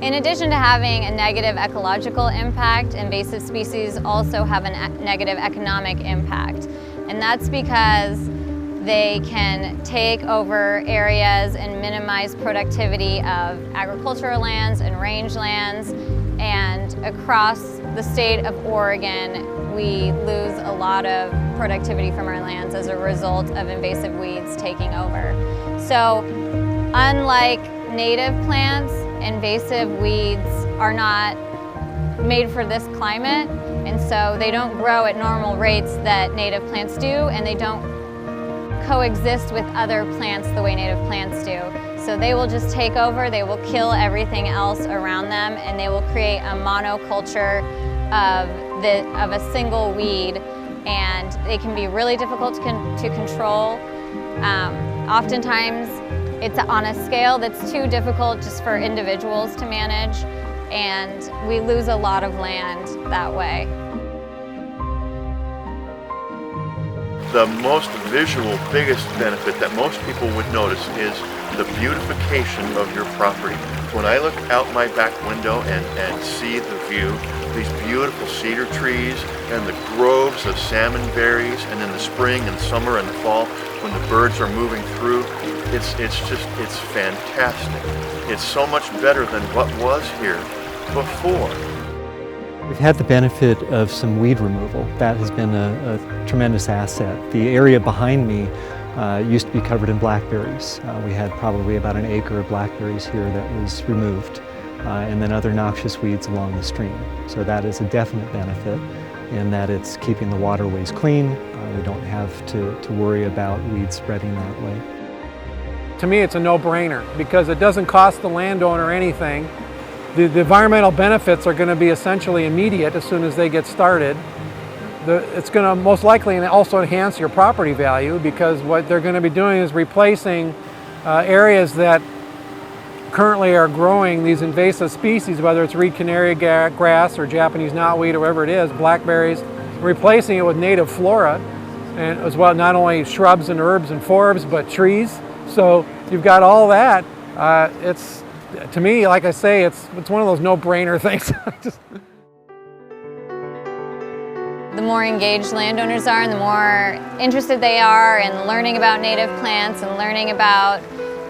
In addition to having a negative ecological impact, invasive species also have a negative economic impact. And that's because they can take over areas and minimize productivity of agricultural lands and rangelands. And across the state of Oregon, we lose a lot of productivity from our lands as a result of invasive weeds taking over. So, unlike native plants, invasive weeds are not made for this climate, and so they don't grow at normal rates that native plants do, and they don't coexist with other plants the way native plants do. So they will just take over, they will kill everything else around them, and they will create a monoculture of a single weed, and they can be really difficult to control. Oftentimes it's on a scale that's too difficult just for individuals to manage, and we lose a lot of land that way. The most visual, biggest benefit that most people would notice is the beautification of your property. When I look out my back window and see the view, these beautiful cedar trees and the groves of salmon berries, and in the spring and summer and the fall when the birds are moving through, it's fantastic. It's so much better than what was here before. We've had the benefit of some weed removal. That has been a tremendous asset. The area behind me used to be covered in blackberries. We had probably about an acre of blackberries here that was removed, and then other noxious weeds along the stream. So that is a definite benefit in that it's keeping the waterways clean. We don't have to worry about weeds spreading that way. To me, it's a no-brainer because it doesn't cost the landowner anything. The environmental benefits are going to be essentially immediate as soon as they get started. It's going to most likely also enhance your property value because what they're going to be doing is replacing areas that currently are growing these invasive species, whether it's reed canary grass or Japanese knotweed or whatever it is, blackberries, replacing it with native flora, and as well not only shrubs and herbs and forbs, but trees. So you've got all that. To me, like I say, it's one of those no-brainer things. The more engaged landowners are and the more interested they are in learning about native plants and learning about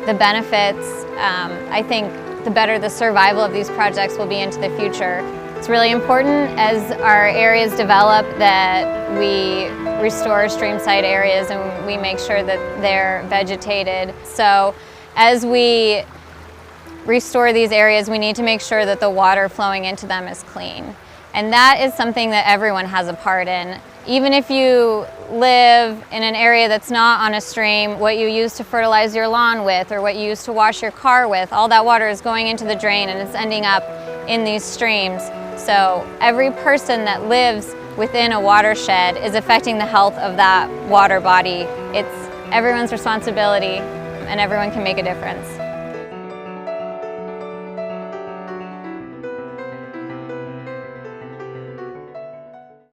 the benefits, I think the better the survival of these projects will be into the future. It's really important as our areas develop that we restore streamside areas and we make sure that they're vegetated. So as we restore these areas, we need to make sure that the water flowing into them is clean. And that is something that everyone has a part in. Even if you live in an area that's not on a stream, what you use to fertilize your lawn with or what you use to wash your car with, all that water is going into the drain and it's ending up in these streams. So every person that lives within a watershed is affecting the health of that water body. It's everyone's responsibility and everyone can make a difference.